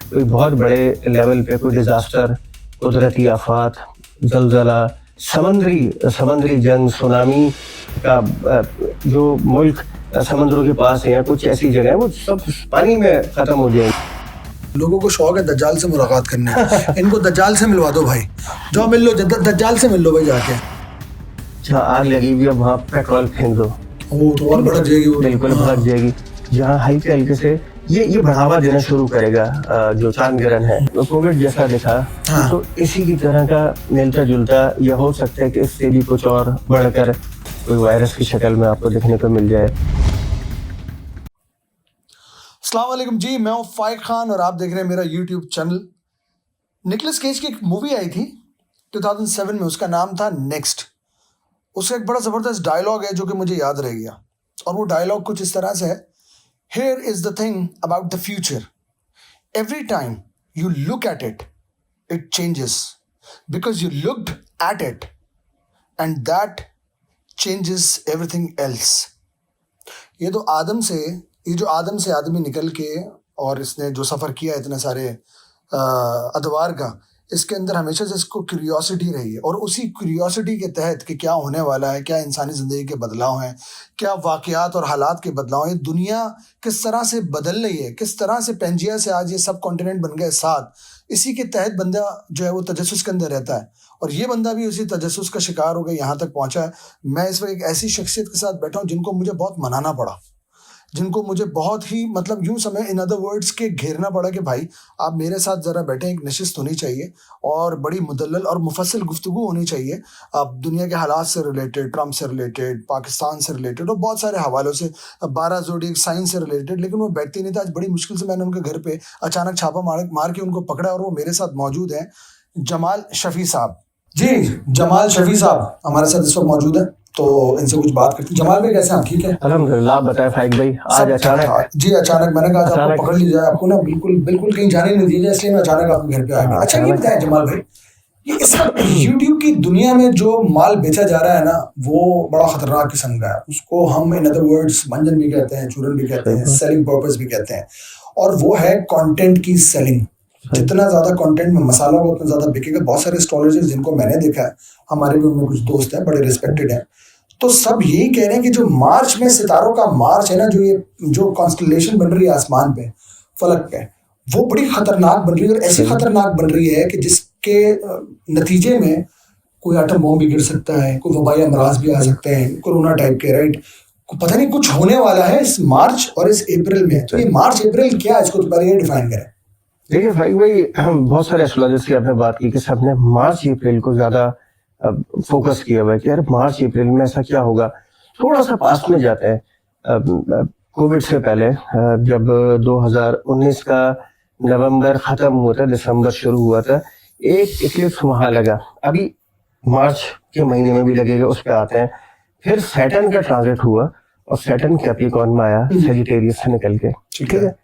कोई बहुत बड़े लेवल पे कोई डिजास्टर, कुदरती आफात, जलजला, समुद्री जंग, सुनामी का जो मुल्क समंदरों के पास है या कुछ ऐसी जगह है वो सब पानी में खत्म हो जाएंगे। लोगों को शौक है दज्जाल से मुलाकात करने की। इनको दज्जाल से मिलवा दो भाई, जो मिल लो दज्जाल से मिल लो भाई जाके। जहाँ आग लगी हुई है वहाँ पेट्रोल फेंक दो, वो तो और भड़क जाएगी, बिल्कुल भड़क जाएगी। जहाँ हल्के हल्के से ये बढ़ावा देना शुरू करेगा जो चांद ग्रहण है, कोविड जैसा दिखा, तो इसी की तरह का मिलता जुलता या हो सकता है कि इससे भी कुछ और बढ़कर कोई वायरस की शक्ल में आपको देखने को मिल जाए। अस्सलाम वालेकुम जी, मैं हूँ फाइक खान और आप देख रहे हैं मेरा यूट्यूब चैनल। निकोलस केज की एक मूवी आई थी 2007 में, उसका नाम था नेक्स्ट। उसका एक बड़ा ज़बरदस्त डायलॉग है जो कि मुझे याद रह गया, और वो डायलॉग कुछ इस तरह से है, Here is the thing about the future. Every time you look at it, it changes because you looked at it, and that changes everything else. ये जो आदम से आदमी निकल के और इसने जो सफ़र किया इतने सारे अदवार का, इसके अंदर हमेशा से इसको क्यूरियोसिटी रही है, और उसी क्यूरियोसिटी के तहत कि क्या होने वाला है, क्या इंसानी ज़िंदगी के बदलाव हैं, क्या वाक़यात और हालात के बदलाव हैं, दुनिया किस तरह से बदल रही है, किस तरह से पेंजिया से आज ये सब कॉन्टिनेंट बन गए साथ, इसी के तहत बंदा जो है वो तजस्सुस के अंदर रहता है, और ये बंदा भी उसी तजस्सुस का शिकार हो गया, यहाँ तक पहुँचा है। मैं इस वक्त एक ऐसी शख्सियत के साथ बैठा हूँ जिनको मुझे बहुत मनाना पड़ा, जिनको मुझे बहुत ही मतलब यूं समय इन अदर वर्ड्स के घेरना पड़ा कि भाई आप मेरे साथ ज़रा बैठें, एक नशिस्त होनी चाहिए और बड़ी मुदल्लल और मुफस्सिल गुफ्तगू होनी चाहिए। आप दुनिया के हालात से रिलेटेड, ट्रम्प से रिलेटेड, पाकिस्तान से रिलेटेड और बहुत सारे हवालों से, 12 ज़ोडिएक साइंस से रिलेटेड, लेकिन वो बैठते नहीं थे। आज बड़ी मुश्किल से मैंने उनके घर पे अचानक छापा मार के उनको पकड़ा, और वो मेरे साथ मौजूद हैं जमाल शफी साहब। जी, जमाल शफी साहब हमारे साथ इस वक्त मौजूद है, तो इनसे कुछ बात करते हैं। जमाल भाई कैसे हैं, ठीक है? अल्हम्दुलिल्लाह। बताए फाइक भाई, आज अचानक जी अचानक मैंने कहा आपको पकड़ ली जाए, आपको ना बिल्कुल कहीं जाने नहीं दीजिए, इसलिए मैं अचानक आपके घर पे आया। अच्छा ये बताएं जमाल भाई, ये इस वक्त यूट्यूब की दुनिया में जो माल बेचा जा रहा है ना, वो बड़ा खतरनाक किस्म का है। उसको हम इन अदर वर्ड्स मंजन भी कहते हैं, चूरन भी कहते हैं, सेलिंग पर्पस भी कहते हैं, और वो है कंटेंट की सेलिंग। जितना ज्यादा कंटेंट में मसाला होगा उतना ज्यादा बिकेगा। बहुत सारे एस्ट्रोलॉजर्स जिनको मैंने देखा है, हमारे भी उनमें कुछ दोस्त हैं बड़े रिस्पेक्टेड हैं, तो सब यही कह रहे हैं कि जो मार्च में सितारों का मार्च है ना, जो कॉन्स्टलेशन बन रही है आसमान पे, फलक पे, वो बड़ी खतरनाक बन रही है, और ऐसी खतरनाक बन रही है कि जिसके नतीजे में कोई आटम बम भी गिर सकता है, कोई वबाई अमराज भी आ सकते हैं, कोरोना टाइप के, राइट? पता नहीं कुछ होने वाला है इस मार्च और इस अप्रैल में। तो ये मार्च अप्रैल क्या है, इसको तो पहले ये डिफाइन करें। देखिए भाई बहुत सारे एस्ट्रोलॉजर्स की आपने बात की कि सबने मार्च अप्रैल को ज्यादा फोकस किया हुआ है कि यार मार्च अप्रैल में ऐसा क्या होगा। थोड़ा सा पास में जाते हैं, कोविड से पहले जब 2019 का नवंबर खत्म हुआ था, दिसंबर शुरू हुआ था, एक इक्लिप्स वहां लगा, अभी मार्च के महीने में भी लगेगा, उस पर आते हैं। फिर सैटर्न का ट्रांजिट हुआ और सैटर्न कैप्रिकॉर्न में आया सजिटेरियस से निकल के, ठीक है,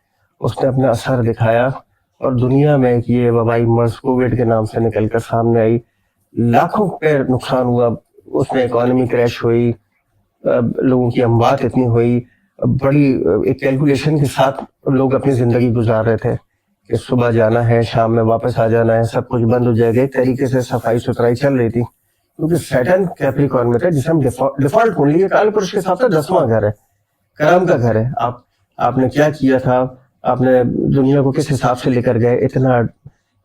उसने अपना असर दिखाया और दुनिया में ये वबाई मर्ज कोविड के नाम से निकलकर सामने आई। लाखों पे नुकसान हुआ, उसमें इकोनॉमी क्रैश हुई, लोगों की अमवात इतनी हुई, बड़ी एक कैलकुलेशन के साथ लोग अपनी जिंदगी गुजार रहे थे कि सुबह जाना है, शाम में वापस आ जाना है, सब कुछ बंद हो जाएगा। एक तरीके से सफाई सुथराई चल रही थी, क्योंकि सैटर्न कैप्रिकॉर्न में था, जिसे हम डिफॉल्ट कुंडली काल पुरुष के साथ 10वां घर है, कर्म का घर है। आपने क्या किया था, आपने दुनिया को किस हिसाब से लेकर गए, इतना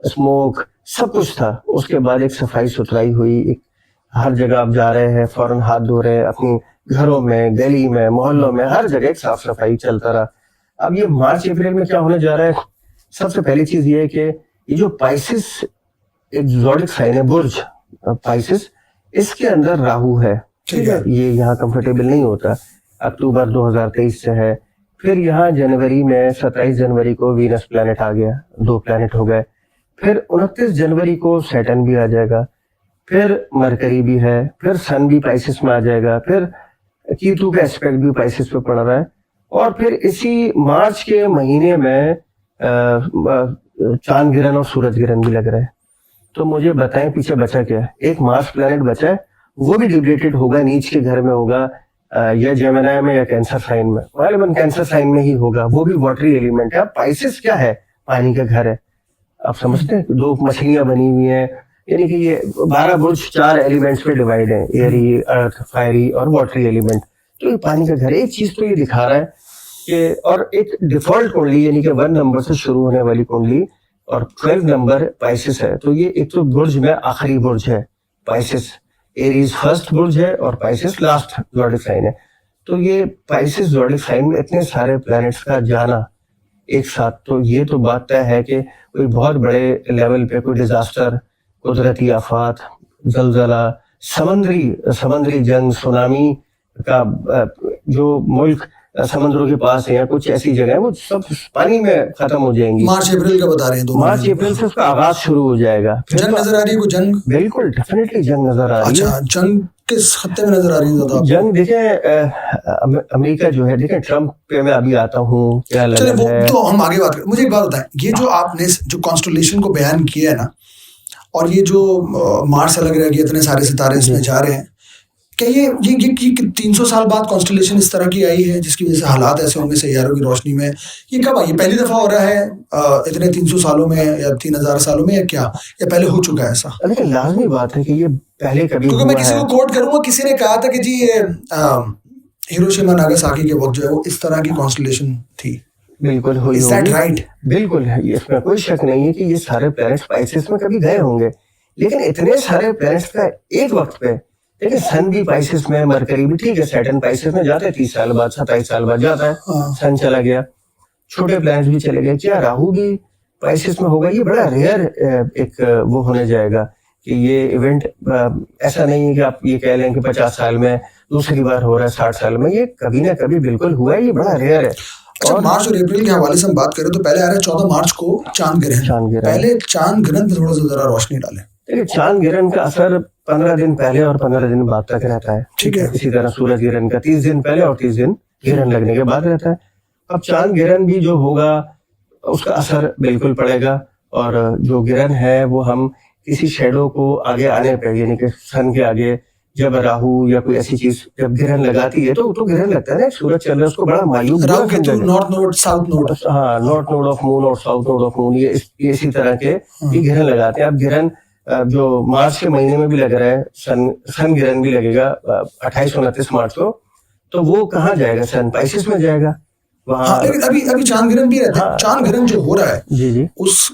स्मोक सब कुछ था। उसके बाद एक सफाई सुथराई हुई, एक हर जगह आप जा रहे हैं फौरन हाथ धो रहे हैं, अपनी घरों में, गली में, मोहल्लों में, हर जगह एक साफ सफाई चलता रहा। अब ये मार्च अप्रैल में क्या होने जा रहा है, सबसे पहली चीज ये है कि ये जो पाइसिस एक ज़ोडिक साइन है, बुर्ज पाइसिस, इसके अंदर राहु है, ठीक है, ये यहाँ कंफर्टेबल नहीं होता। अक्टूबर 2023 से है। फिर यहाँ जनवरी में 27 जनवरी को वीनस प्लैनेट आ गया, 2 प्लैनेट हो गए। फिर 29 जनवरी को सैटर्न भी आ जाएगा, फिर मरकरी भी है, फिर सन भी पाइसिस में आ जाएगा, फिर कीटू का एस्पेक्ट भी पाइसिस पे पड़ रहा है, और फिर इसी मार्च के महीने में चांद ग्रहण और सूरज ग्रहण भी लग रहा है। तो मुझे बताएं पीछे बचा क्या? एक मार्स प्लैनेट बचा है, वो भी डिप्लेटेड होगा, नीच के घर में होगा, या जेमिनी में या कैंसर साइन में, कैंसर साइन में ही होगा, वो भी वाटरी एलिमेंट है। पाइसिस क्या है? पानी का घर है। आप समझते हैं, 2 मछलियां बनी हुई हैं, यानी कि ये 12 बुर्ज 4 एलिमेंट्स पे डिवाइड है, एयरी, अर्थ, फायरी और वाटरी एलिमेंट। तो ये पानी का घर है। एक चीज तो ये दिखा रहा है कि, और एक डिफॉल्ट कुंडली यानी कि 1 नंबर से शुरू होने वाली कुंडली और 12 नंबर पाइसेस है। तो ये एक तो बुर्ज में आखिरी बुर्ज है पाइसेस, एरीज फर्स्ट बुर्ज है और पाइसेस लास्ट ज़ोडिक साइन है। तो ये पाइसेस ज़ोडिक साइन में इतने सारे प्लैनेट्स का जाना एक साथ, तो ये तो बात तय है कि कोई बहुत बड़े लेवल पे कोई डिजास्टर, कुदरती आफात, जलजला, समुद्री जंग, सुनामी का जो मुल्क समुद्रों के पास है या कुछ ऐसी जगह है, वो सब पानी में खत्म हो जाएंगी। मार्च अप्रैल का बता रहे हैं, 2 मार्च महीने। अप्रैल से उसका आगाज शुरू हो जाएगा। फिर जंग तो नजर आ रही है, कोई जंग? बिल्कुल डेफिनेटली जंग नजर आ रही है। अच्छा, जंग किस खत्ते में नजर आ रही है ज्यादा आपको? जंग देखें, अमेरिका जो है, देखें ट्रम्प पे मैं अभी आता हूँ, क्या चलिए लगन वो है। तो हम आगे बात करें। मुझे एक बात बताएं, ये जो आपने जो कॉन्स्टलेशन को बयान किया है ना, और ये जो मार्च से लग रहा है कि इतने सारे सितारे इसमें जा रहे हैं, क्या ये 300 साल बाद कॉन्स्टलेशन इस तरह की आई है जिसकी वजह से हालात ऐसे होंगे सैयारों की रोशनी में? ये कब आई? ये पहली दफा हो रहा है इतने 300 सालों में या 3000 सालों में, या क्या या पहले हो चुका है ऐसा? लेकिन लाजमी बात है कि ये पहले कभी क्योंकि मैं हुआ किसी है। को कोट करूंगा, किसी ने कहा था कि जी ये हिरोशिमा नागासाकी के वक्त जो है वो इस तरह की कॉन्स्टलेशन थी। बिल्कुल हुई Is that होगी। right? बिल्कुल है, इसमें कोई शक नहीं है कि ये सारे प्लैनेट्स पाइसेस में कभी गए होंगे। लेकिन इतने सारे प्लैनेट्स का एक वक्त पे, देखिए सन भी पाइसेस में, मरकरी भी, ठीक है सैटर्न पाइसेस में जाता है, 30 साल बाद 27 साल बाद जाता है, हाँ। सन चला गया, छोटे प्लैनेट्स भी चले गए। क्या राहु भी पाइसेस में होगा? ये बड़ा रेयर एक वो होने जाएगा कि ये इवेंट, ऐसा नहीं है कि आप ये कह लें कि 50 साल में दूसरी बार हो रहा है, 60 साल में, ये कभी ना कभी बिल्कुल हुआ है, ये बड़ा रेयर है। अच्छा, मार्च और अप्रैल के हवाले से हम बात करें तो पहले आ रहा है 14 मार्च को चांद ग्रहण। पहले चांद ग्रहण पे थोड़ा सा जरा रोशनी डालें। देखिए चांद ग्रहण का असर 15 दिन पहले और 15 दिन बाद तक रहता है, ठीक है। इसी तरह सूरज ग्रहण का 30 दिन पहले और 30 दिन ग्रहण लगने के बाद रहता है। अब चांद ग्रहण भी जो होगा उसका असर बिल्कुल पड़ेगा, और जो ग्रहण है वो हम किसी शेडो को आगे आने पे, यानी कि सन के आगे जब राहु या कोई ऐसी चीज जब ग्रहण लगाती है तो ग्रहण लगता है ना, सूरज चल रहा है, उसको बड़ा मायूस Rahu Ketu north node south node, हाँ, नॉर्थ नोड ऑफ मून और साउथ नोड ऑफ मून, ये इसी तरह के ये ग्रहण लगाते हैं। अब ग्रहण जो मार्च के महीने में भी लग रहा है, सन ग्रहण भी लगेगा 28-29 मार्च को, तो वो कहाँ जाएगा? सन पाइसेस में जाएगा वहाँ। हाँ, लेकिन अभी चांद ग्रहण भी रहता है। हाँ, चांद ग्रहण जो हो रहा है जी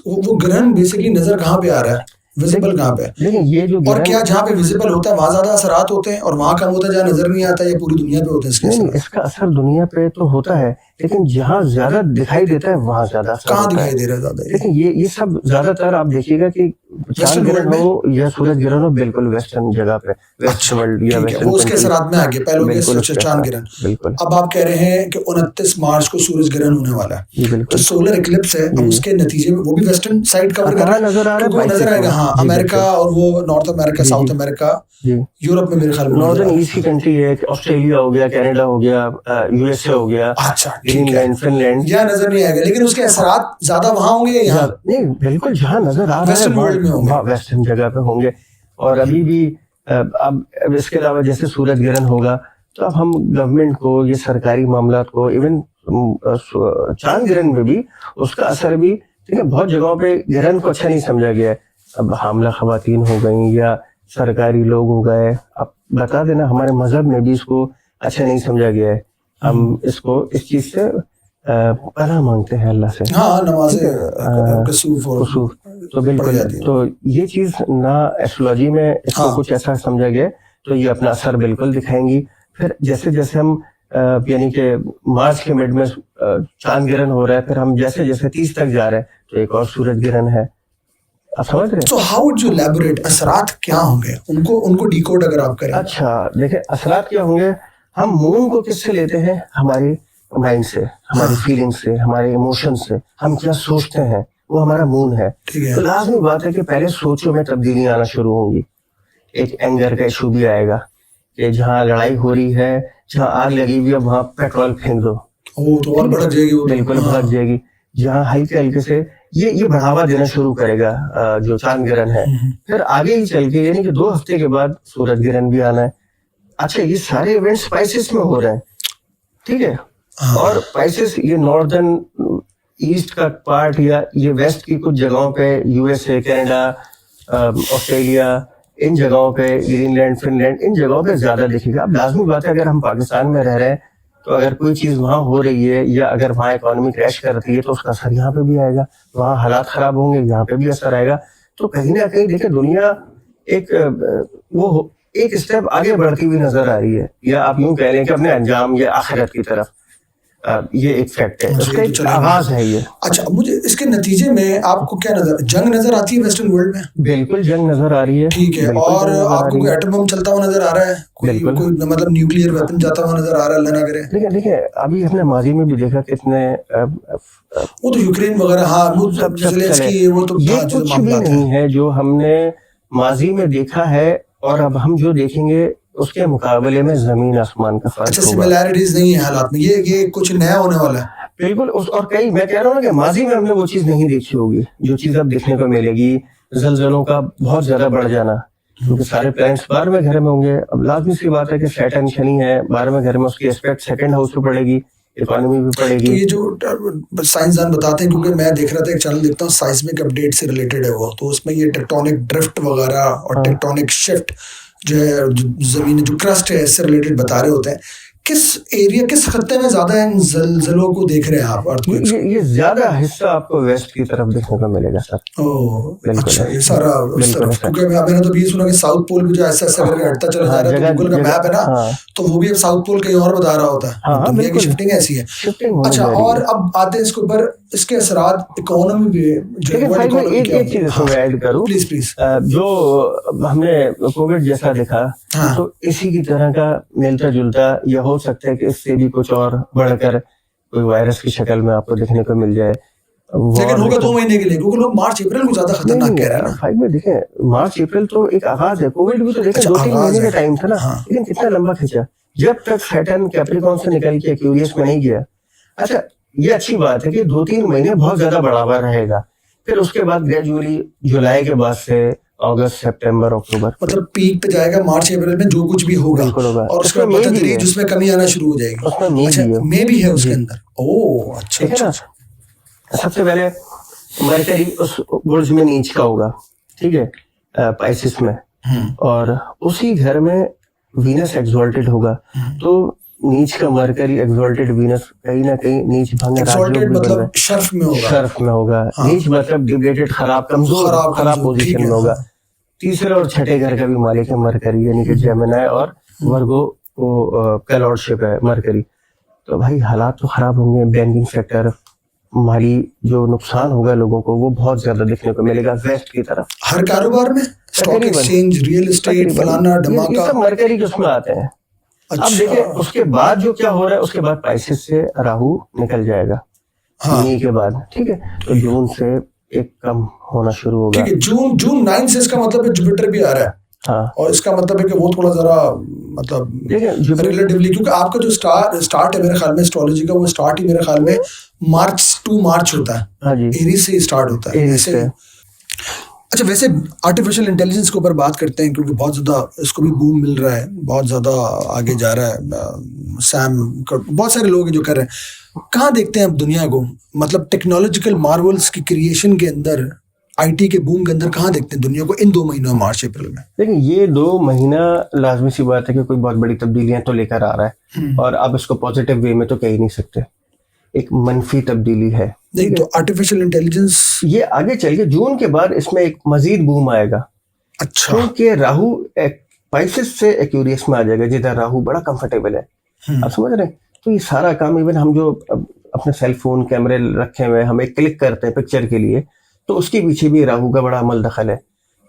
वो ग्रहण बेसिकली नजर कहाँ पे आ रहा है, विजिबल कहाँ पे? लेकिन ये जो और क्या जहाँ पे विजिबल होता है वहां ज्यादा असरात होते हैं और वहां कम होता है जहाँ नजर नहीं आता, या पूरी दुनिया पे होते हैं इसके नहीं, असर? इसका असर दुनिया पे तो होता है, लेकिन जहाँ ज्यादा दिखाई देता है वहां ज्यादा असर कहाँ होता है। दिखाई दे रहा है ज्यादा? लेकिन ये सब ज्यादातर आप देखिएगा कि चांद ग्रहण हो या सूरज ग्रहण हो, बिल्कुल वेस्टर्न जगह पे, वेस्ट वर्ल्ड या ठीक है, वेस्टर्न वो उसके असरात में आ गए पहले बिल्कुल उसके चांद असर, ग्रहण। बिल्कुल अब आप कह रहे हैं कि 29 मार्च को सूरज ग्रहण होने वाला है, जी जो बिल्कुल। सोलर इक्लिप्स है, अब उसके नतीजे में वो भी वेस्टर्न साइड कवर कर रहा है, नजर आ रहा है, क्योंकि वो नजर आएगा। हाँ, जी, अमेरिका बिल्कुल। और वो नॉर्थ अमेरिका, साउथ अमेरिका, जी, यूरोप में मेरे ख्याल में नजर आ नॉर्दर्न रहा है। ईस्ट की कंट्री है, ऑस्ट्रेलिया हो गया, कनाडा हो गया, यूएसए हो गया, अच्छा, ठीक है, ग्रीनलैंड, फिनलैंड, यहाँ नजर नहीं आएगा, लेकिन उसके असरात ज्यादा वहां होंगे या यहाँ? नहीं बिल्कुल जहाँ नजर आ रहा है वेस्टर्न वर्ल्ड में होंगे, वेस्टर्न जगह पे होंगे। और अभी भी अब इसके अलावा जैसे सूरज ग्रहण होगा तो अब हम गवर्नमेंट को, ये सरकारी मामलात को, इवन चांद ग्रहण में भी उसका असर भी, ठीक है, बहुत जगहों पे ग्रहण को अच्छा नहीं समझा गया है। अब हामला खवातीन हो गई या सरकारी लोग हो गए, अब बता देना हमारे मजहब में भी इसको अच्छा नहीं समझा गया है। हम इसको इस चीज से पनाह मांगते हैं अल्लाह से। हाँ, नमाज़ें कसूफ और कुसूफ, तो बिल्कुल, तो ये चीज ना एस्ट्रोलॉजी में इसको हाँ। कुछ ऐसा समझा गया, तो ये अपना असर बिल्कुल दिखाएंगी। फिर जैसे जैसे हम यानी कि मार्च के मिड में चांद ग्रहण हो रहा है, फिर हम जैसे जैसे 30 तक जा रहे हैं तो एक और सूरज ग्रहण है, आप समझ रहे हैं? तो हाउ वुड यू एलैबोरेट, असरात क्या होंगे, उनको डिकोड अगर आप करें? अच्छा देखिए, असरात क्या होंगे, हम मून को किससे लेते हैं? हमारी माइंड से, हमारी फीलिंग्स से, हमारे इमोशन से, हम क्या सोचते हैं वो हमारा मून है। ठीक है। तो लाजमी बात है कि पहले सोचों में तब्दीली आना शुरू होंगी, एक एंगर का इशू भी आएगा कि जहाँ लड़ाई हो रही है, जहाँ आग लगी हुई है, वहां पेट्रोल फेंक दो, वो तो और भड़क जाएगी, वो बिल्कुल भड़क जाएगी। जहाँ हल्के हल्के से ये बढ़ावा देना शुरू करेगा जो चांद ग्रहण है। फिर आगे ही चल के, यानी कि 2 हफ्ते के बाद सूरज ग्रहण भी आना है। अच्छा, ये सारे इवेंट्स स्पाइसेस में हो रहे हैं, ठीक है, और स्पाइसेस ये नॉर्दर्न ईस्ट का पार्ट या ये वेस्ट की कुछ जगहों पे यूएसए, कनाडा, ऑस्ट्रेलिया, इन जगहों पे, ग्रीनलैंड, फिनलैंड, इन जगहों पे ज्यादा दिखेगा। अब लाजमी बात है अगर हम पाकिस्तान में रह रहे हैं तो अगर कोई चीज वहां हो रही है या अगर वहां इकोनॉमी क्रैश कर रही है तो उसका असर यहाँ पे भी आएगा, वहां हालात खराब होंगे, यहाँ पे भी असर आएगा। तो कहीं ना कहीं देखिए दुनिया एक स्टेप आगे बढ़ती हुई नजर आ रही है, या आप यूं कह रहे हैं कि अपने अंजाम या आखिरत की तरफ। ये एक फैक्ट है, उसका एक आगाज है ये। अच्छा, मुझे इसके नतीजे में आपको क्या जंग नजर आती है वेस्टर्न वर्ल्ड में? बिल्कुल जंग नजर आ रही है, ठीक है। और आपको कोई एटम बम चलता हुआ नजर आ रहा है? कोई मतलब न्यूक्लियर वेपन जाता हुआ नजर आ रहा है? अल्लाह ना करे। देखिए अभी हमने माजी में भी देखा कितने वो तो यूक्रेन वगैरह, हाँ वो सब वो तो ये कुछ भी नहीं है जो हमने माजी में देखा है और अब हम जो देखेंगे उसके मुकाबले में जमीन आसमान का फर्क। अच्छा, सिमिलैरिटीज नहीं है हालात में, ये कुछ नया होने वाला है बिल्कुल। और कई मैं कह रहा हूँ ना कि माजी में हमने वो चीज नहीं देखी होगी जो चीज अब देखने को मिलेगी, जलजलों का बहुत ज्यादा बढ़ जाना, क्योंकि सारे प्लान्स 12वें घर में होंगे। अब लाजमी सी बात है कि सैटर्न शनि है 12वें घर में, उसकी एस्पेक्ट सेकंड हाउस पे पड़ेगी, इकोनॉमी भी पड़ेगी। तो ये जो साइंसदान बताते हैं, क्योंकि मैं देख रहा था एक चैनल देखता हूँ साइस्मिक अपडेट से रिलेटेड है वो, तो उसमें ये टेक्टोनिक ड्रिफ्ट वगैरह और टेक्टोनिक शिफ्ट जो है, जमीन जो क्रस्ट है इससे रिलेटेड बता रहे होते हैं। किस एरिया, किस खत्ते में ज्यादा इन जलजलों को देख रहे हैं आप? ये ज्यादा हिस्सा आपको वेस्ट की तरफ देखने को मिलेगा सर। ओह अच्छा, ये सारा क्योंकि मैंने तो ये सुना कि साउथ पोल भी जो ऐसा ऐसा करके हटता चला जा रहा है, तो गूगल का मैप है ना, तो वो भी अब साउथ पोल कहीं और बता रहा होता है। दुनिया की शिफ्टिंग ऐसी है। अच्छा, और अब आते हैं इसके ऊपर, इसके असरात इकोनॉमी भी जो एक चीज इसमें ऐड करूं, प्लीज प्लीज। जो हमने कोविड जैसा देखा, तो इसी की तरह का मिलता जुलता या हो सकता है कि इससे भी कुछ और बढ़कर कोई वायरस की शक्ल में आपको देखने को मिल जाए। लेकिन होगा 2 महीने के लिए, क्योंकि लोग मार्च अप्रैल को ज्यादा खतरनाक कह रहे हैं ना। भाई में देखें मार्च अप्रैल तो एक आगाज है, कोविड भी तो देखें 2-3 महीने का टाइम था ना, लेकिन कितना लंबा खींचा, जब तक सैटर्न कैप्रिकॉर्न से निकल के एक्वेरियस में नहीं गया। अच्छा, ये अच्छी बात है कि 2-3 महीने बहुत ज्यादा बढ़ावा रहेगा, फिर उसके बाद ग्रेजुअली जुलाई के बाद से अगस्त, सितंबर, अक्टूबर, मतलब पीक पे जाएगा मार्च अप्रैल में जो कुछ भी होगा, और उसके बाद तदरीज उसमें कमी आना शुरू हो जाएगी। अच्छा, मे भी है उसके अंदर। ओह अच्छा। सबसे पहले मरकरी उस बुर्ज में नीच का होगा, ठीक है, पाइसिस में, और उसी घर में वीनस एक्सॉल्टेड होगा। तो नीच का मरकरी, एक्सॉल्टेड वीनस, कहीं ना कहीं नीच भंग मतलब शर्फ में होगा। नीच मतलब डिग्रेडेड, खराब, कमजोर, खराब पोजीशन में होगा। तीसरे और छठे घर का भी मालिक है मरकरी, यानी कि जेमिनी और वर्गो को का लॉर्डशिप है मरकरी। तो भाई हालात तो खराब होंगे, बैंकिंग सेक्टर, माली जो नुकसान होगा लोगों को वो बहुत ज्यादा देखने को मिलेगा वेस्ट की तरफ। हर कारोबार में, स्टॉक एक्सचेंज, रियल एस्टेट, फलाना धमाका, ये सब मरकरी के उसमें आते हैं। अच्छा। अब देखिए उसके बाद जो क्या हो रहा है, उसके बाद पाइसिस से राहु निकल जाएगा, इन्हीं के बाद, ठीक है। तो जून से एक कम होना शुरू होगा, ठीक है। जून 9 से इसका मतलब है जुपिटर भी आ रहा है। हाँ, और इसका मतलब है कि वो थोड़ा जरा मतलब रिलेटिवली, क्योंकि आपका जो स्टार्ट है मेरे ख्याल में एस्ट्रोलॉजी का, वो स्टार्ट ही मेरे ख्याल में मार्च होता है। हाँ जी, एरीज से स्टार्ट होता है ऐसे। अच्छा, वैसे आर्टिफिशियल इंटेलिजेंस के ऊपर बात करते हैं, क्योंकि बहुत ज़्यादा इसको भी बूम मिल रहा है, बहुत ज़्यादा आगे जा रहा है। सैम, बहुत सारे लोग जो कर रहे हैं। कहाँ देखते हैं अब दुनिया को, मतलब टेक्नोलॉजिकल मार्वल्स की क्रिएशन के अंदर, आईटी के बूम के अंदर कहाँ देखते हैं दुनिया को इन 2 महीनों, मार्च अप्रैल में? लेकिन ये 2 महीना लाजमी सी बात है कि कोई बहुत बड़ी तब्दीलियां तो लेकर आ रहा है, और अब इसको पॉजिटिव वे में तो कह ही नहीं सकते, एक मनफी तब्दीली है। नहीं तो आर्टिफिशियल इंटेलिजेंस ये आगे चल के जून के बाद इसमें एक मजीद बूम आएगा। अच्छा, क्योंकि राहु पाइसिस से एक्वेरियस में आ जाएगा, जिधर राहु बड़ा कंफर्टेबल है। आप समझ रहे हैं? तो ये सारा काम, इवन हम जो अपने सेल फोन कैमरे रखे हुए हम एक क्लिक करते हैं पिक्चर के लिए, तो उसके पीछे भी राहु का बड़ा अमल दखल है।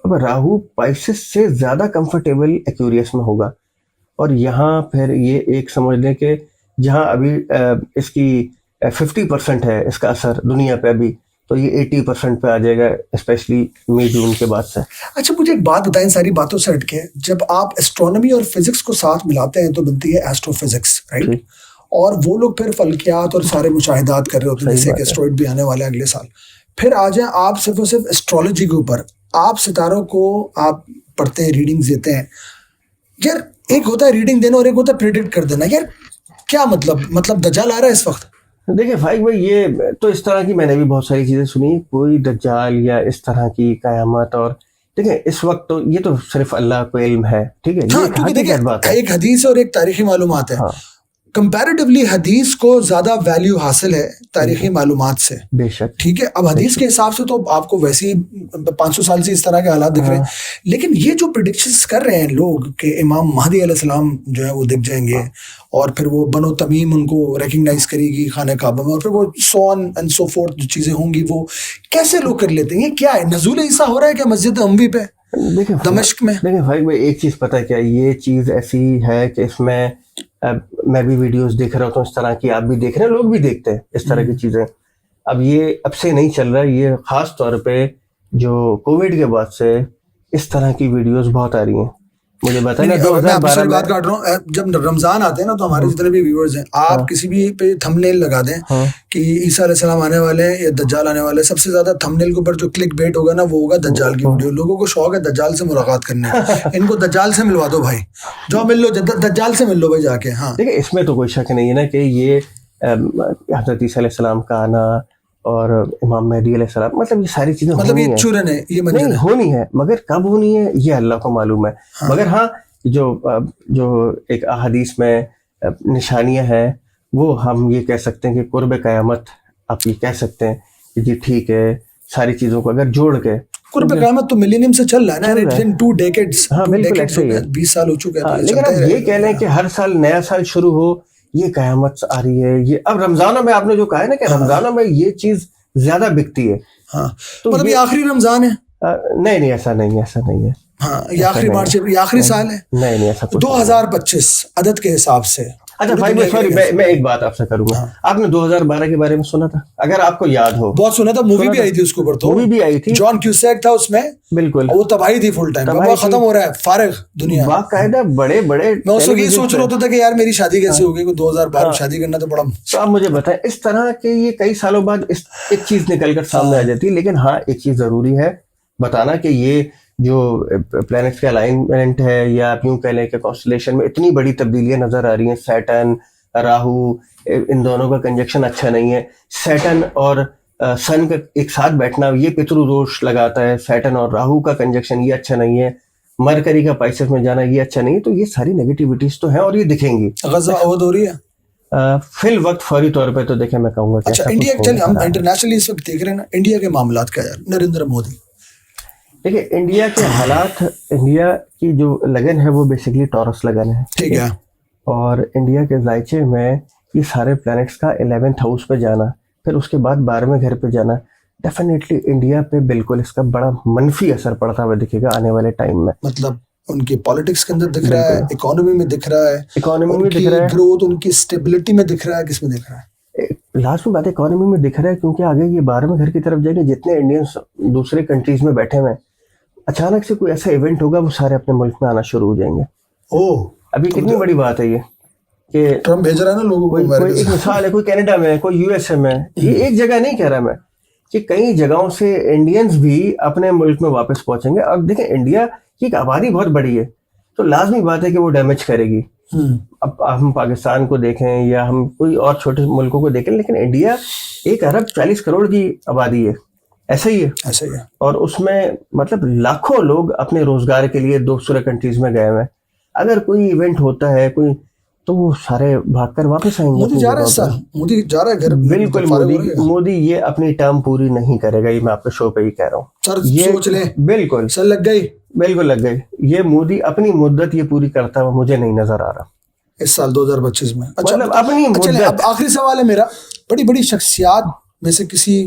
अब राहु पाइसिस से ज्यादा कंफर्टेबल एक्वेरियस में होगा, और यहाँ फिर ये एक समझ लें कि जहाँ अभी इसकी 50% है इसका असर दुनिया पे अभी, तो ये 80% पे आ जाएगा, स्पेशली मई जून के बाद से। अच्छा, मुझे एक बात बताएं सारी बातों से हटके, जब आप एस्ट्रोनॉमी और फिजिक्स को साथ मिलाते हैं तो बनती है एस्ट्रोफिजिक्स, राइट? और वो लोग फिर फल्कियात और सारे मुशाहिदात कर रहे होते हैं, जैसे कि एस्ट्रॉइड भी आने वाले अगले साल। फिर आ जाए आप सिर्फ और सिर्फ एस्ट्रोलॉजी के ऊपर, आप सितारों को आप पढ़ते हैं, रीडिंग्स देते हैं। यार एक होता है रीडिंग देना और एक होता है प्रेडिक्ट कर देना। यार क्या मतलब दज्जाल आ रहा है इस वक्त? देखिए फाइक भाई, ये तो इस तरह की मैंने भी बहुत सारी चीजें सुनी, कोई दज्जाल या इस तरह की कयामत। और देखिए इस वक्त तो ये तो सिर्फ अल्लाह को इल्म है, ठीक है, ये हाँ, एक क्योंकि हकीकत बात देखिए है। एक हदीस और एक तारीखी मालूमात है। हाँ कंपैरेटिवली हदीस को ज्यादा वैल्यू हासिल है तारीखी मालूमात से। बेशक। ठीक है, अब हदीस के हिसाब से तो आपको वैसे ही 500 साल से इस तरह के हालात दिख रहे हैं, लेकिन ये जो प्रिडिक्शंस कर रहे हैं लोग कि इमाम महदी अलैहिस्सलाम जो है वो दिख जाएंगे और फिर वो बनो तमीम उनको रिकग्नाइज करेगी खाने काबा में, और फिर वो so on and so fourth जो चीजें होंगी, वो कैसे लोग कर लेते हैं? ये क्या है, नज़ुल ईसा हो रहा है क्या मस्जिद अमवी पे देखिए दमिश्क में? देखिए फाइक भाई, एक चीज पता है क्या, ये चीज ऐसी है कि इसमें मैं भी वीडियोस देख रहा होता हूँ इस तरह की, आप भी देख रहे हैं, लोग भी देखते हैं इस तरह की चीजें। अब ये अब से नहीं चल रहा है, ये खास तौर पे जो कोविड के बाद से इस तरह की वीडियोस बहुत आ रही हैं। मुझे बताया ना नहीं, मैं आपसे 2012 बात में। काट रहा हूँ, जब रमजान आते हैं ना तो हमारे जितने भी व्यूअर्स हैं, आप किसी भी पे थंबनेल लगा दें हाँ। कि ईसा अलैहिस्सलाम आने वाले हैं या दज्जाल आने वाले हैं, सबसे ज्यादा थंबनेल के ऊपर जो क्लिक बेट होगा ना वो होगा दज्जाल की वीडियो। लोगों को शौक है दज्जाल से मुलाकात करने की, इनको दज्जाल से मिलवा दो भाई, जाओ मिल लो, दज्जाल से मिल लो भाई जाके। हाँ, देखिए इसमें तो कोई शक नहीं है ना कि ये हजरत ईसा अलैहिस्सलाम का आना और इमाम मेहदी अलैहिस्सलाम, मतलब ये सारी चीजें मतलब होनी ये है। चूरन है, ये मंजर नहीं है। होनी है, मगर कब होनी है ये अल्लाह को मालूम है। मगर हाँ, जो एक अहादीस में निशानियां हैं, वो हम ये कह सकते हैं कि कुर्ब क़यामत, आप ये कह सकते हैं कि जी ठीक है, सारी चीजों को अगर जोड़ के कुर्ब क़यामत तो मिलेनियम से चल रहा है ना, चल रहा है। इन 2 डेकेड्स, हाँ, 2 बिल्कुल डेकेड्स ऐसे हो ही गए, है। 20 साल हो चुके हैं, हाँ, तो ये लेकिन चलता अब ही ये रहेगा। कह लें कि हर साल नया साल शुरू हो, ये कयामत आ रही है। ये अब रमजानों में आपने जो कहा है ना कि रमजानों में ये चीज ज्यादा बिकती है। हाँ, तो मतलब ये ये आखिरी रमजान है। नहीं ऐसा नहीं, ऐसा नहीं है। हाँ, ये आखिरी मार्च है, ये आखिरी साल है। नहीं ऐसा कुछ नहीं है। 2025 अदद के हिसाब से। अच्छा पूरी भाई, दुनिया के सॉरी, लिए मैं एक बात आपसे करूंगा। आपने 2012 के बारे में सुना था, अगर आपको याद हो? बहुत सुना था, मूवी भी था। आई थी उसके ऊपर, तो मूवी भी आई थी, जॉन क्यूसैक था उसमें, बिल्कुल। और वो तबाही थी फुल टाइम। तबाही वो खत्म हो रहा है, फारिग दुनिया। बाकायदा बड़े बड़े मैं उस वक्त ये टेलीविजन सोच पे। रहा होता था कि यार मेरी शादी कैसे होगी, 2012 में शादी करना तो बड़ा। तो आप मुझे बताएं, इस तरह के ये कई सालों बाद एक चीज निकल कर सामने आ जाती है। लेकिन हाँ, एक चीज जरूरी है बताना कि ये जो प्लैनेट्स का अलाइनमेंट है, या आप यूं कह लें कि कॉन्स्टलेशन में इतनी बड़ी तब्दीलियां नजर आ रही हैं। सैटर्न, राहु, इन दोनों का कंजक्शन अच्छा नहीं है। सैटर्न और सन का एक साथ बैठना ये पितृदोष लगाता है। सैटर्न और राहु का कंजक्शन ये अच्छा नहीं है। मरकरी का पाइसेस में जाना ये अच्छा नहीं है। तो ये सारी नेगेटिविटीज तो हैं और ये दिखेंगी। गजा अवध हो रही है फिल वक्त फौरी तौर पे तो देखें, मैं कहूंगा कि अच्छा, ऐसा इंडिया, कुछ चल होने हम वाला है। इंटरनेशनली इस वक्त देख रहे हैं ना इंडिया के मामलात का, यार नरेंद्र मोदी। देखिए इंडिया के हालात, इंडिया की जो लगन है वो बेसिकली टॉरस लगन है, ठीक है। और इंडिया के जायचे में ये सारे प्लैनेट्स का 11th हाउस पे जाना, फिर उसके बाद 12वें घर पे जाना, डेफिनेटली इंडिया पे बिल्कुल इसका बड़ा मनफी असर पड़ता हुआ दिखेगा आने वाले टाइम में। मतलब उनकी पॉलिटिक्स के अंदर दिख रहा है, इकोनॉमी में दिख रहा है, इकोनॉमी में दिख उनकी रहा है, ग्रोथ, उनकी स्टेबिलिटी में दिख रहा है, किसमें दिख रहा है? लास्ट में बात इकोनॉमी में दिख रहा है, क्योंकि आगे ये 12वें घर की तरफ जाएंगे। जितने इंडियंस दूसरे कंट्रीज में बैठे हुए हैं, अचानक से कोई ऐसा इवेंट होगा, वो सारे अपने मुल्क में आना शुरू हो जाएंगे। ओह, अभी कितनी बड़ी बात है ये कि ट्रम्प भेज रहा है ना लोगों को कोई अमेरिका एक से। मिसाल है, कोई कनाडा में, कोई यूएसए में। ये एक जगह नहीं कह रहा मैं, कि कई जगहों से इंडियंस भी अपने मुल्क में वापस पहुंचेंगे। अब देखें, इंडिया की एक आबादी बहुत बड़ी है, तो लाजमी बात है कि वो डैमेज करेगी। अब हम पाकिस्तान को देखें या हम कोई और छोटे मुल्कों को देखें, लेकिन इंडिया 1 अरब 40 करोड़ की आबादी है, ऐसा ही है। ऐसा ही है। और उसमें मतलब लाखों लोग अपने रोजगार के लिए दूसरे कंट्रीज में गए हुए हैं। अगर कोई इवेंट होता है कोई, तो वो सारे भागकर वापस आएंगे। मोदी जा रहा है इस साल, मोदी जा रहा है घर। बिल्कुल, मोदी ये अपनी टर्म पूरी नहीं करेगा, ये मैं आपके शो पे ही कह रहा हूँ। सर ये सोच ले, बिल्कुल सर लग गई, बिल्कुल लग गई। ये मोदी अपनी मुद्दत ये पूरी करता हुआ मुझे नहीं नजर आ रहा इस साल 2025 में। अच्छा, मतलब अपनी अच्छा, मुद्दत। अब आखिरी सवाल है मेरा, बड़ी बड़ी शख्सियात में से किसी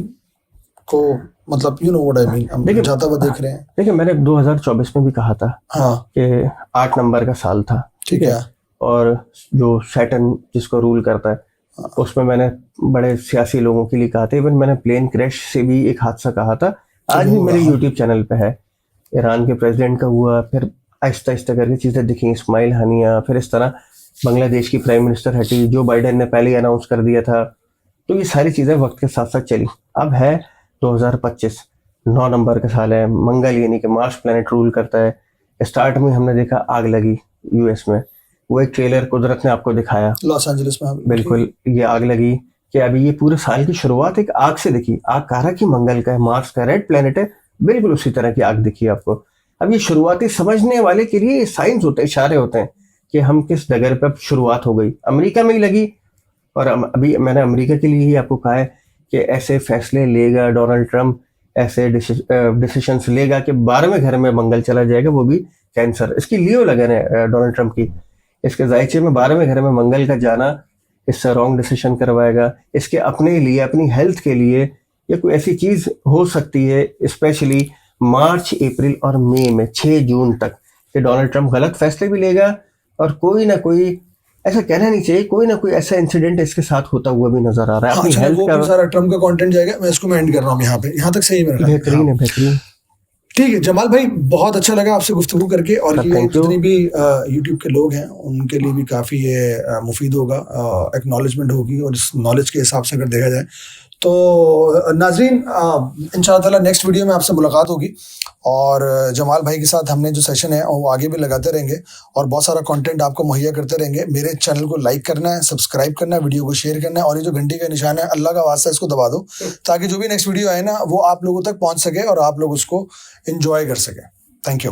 को, मतलब you know what I mean, हम देखिए, जाता हुआ देख रहे हैं। देखिए मैंने 2024 में भी कहा था हाँ, कि 8 नंबर का साल था, ठीक है। और जो सैटर्न जिसको रूल करता है, उसमें मैंने बड़े सियासी लोगों के लिए कहा था। इवन मैंने प्लेन क्रैश से भी एक हादसा कहा था, आज भी मेरे यूट्यूब चैनल पे है। ईरान के प्रेसिडेंट का हुआ, फिर आहिस्ता आहिस्ता करके चीज़ें दिखी, इस्माइल हानिया, फिर इस तरह बांग्लादेश की प्राइम मिनिस्टर हटी, जो बाइडेन ने पहले ही अनाउंस कर दिया था। तो ये सारी चीज़ें वक्त के साथ साथ चली। अब है 2025, 9 नंबर का साल है, मंगल यानी कि मार्स प्लैनेट रूल करता है। स्टार्ट में हमने देखा आग लगी यूएस में, वो एक ट्रेलर कुदरत ने आपको दिखाया, लॉस एंजलिस में। बिल्कुल ये आग लगी। कि अभी ये पूरे साल की शुरुआत एक आग से दिखी। आग कह कि मंगल का है, मार्स का रेड प्लेनेट है, बिल्कुल उसी तरह की आग दिखी आपको। अब ये शुरुआती समझने वाले के लिए साइंस होते हैं, इशारे होते हैं कि हम किस डगर पे अब शुरुआत हो गई। अमेरिका में ही लगी, और अभी मैंने अमेरिका के लिए ही आपको कहा है कि ऐसे फैसले लेगा डोनाल्ड ट्रंप, ऐसे डिसीशंस लेगा कि 12वें घर में मंगल चला जाएगा, वो भी कैंसर। इसकी लियो लगन है डोनाल्ड ट्रंप की, इसके जायचे में 12वें घर में मंगल का जाना इससे रॉन्ग डिसीजन करवाएगा। इसके अपने लिए, अपनी हेल्थ के लिए ये कोई ऐसी चीज हो सकती है, स्पेशली मार्च, अप्रैल और मई में 6 जून तक, कि डोनाल्ड ट्रंप गलत फैसले भी लेगा और कोई ना कोई, ऐसा कहना नहीं चाहिए, कोई ना कोई ऐसा इंसिडेंट इसके साथ होता हुआ भी नजर आ रहा है। हाँ, अपनी चलो हेल्थ वो का भी सारा ट्रम्प का कंटेंट जाएगा, मैं इसको एंड कर रहा हूँ यहाँ पे, यहाँ तक सही है मेरा ख्याल। बेहतरीन है, बेहतरीन। ठीक है जमाल भाई, बहुत अच्छा लगा आपसे गुफ्तगू करके, और ये Thank you. जितनी भी यूट्यूब के लोग हैं उनके लिए भी काफ़ी ये मुफीद होगा, एक्नॉलेजमेंट होगी, और इस नॉलेज के हिसाब से अगर देखा जाए तो नाजरीन इंशाअल्लाह ताला नेक्स्ट वीडियो में आपसे मुलाकात होगी। और जमाल भाई के साथ हमने जो सेशन है वो आगे भी लगाते रहेंगे, और बहुत सारा कंटेंट आपको मुहैया करते रहेंगे। मेरे चैनल को लाइक करना है, सब्सक्राइब करना है, वीडियो को शेयर करना है, और ये जो घंटी का निशान है, अल्लाह का वास्ता इसको दबा दो, ताकि जो भी नेक्स्ट वीडियो आए ना वो आप लोगों तक पहुंच सके और आप लोग उसको एंजॉय कर सके। Thank you.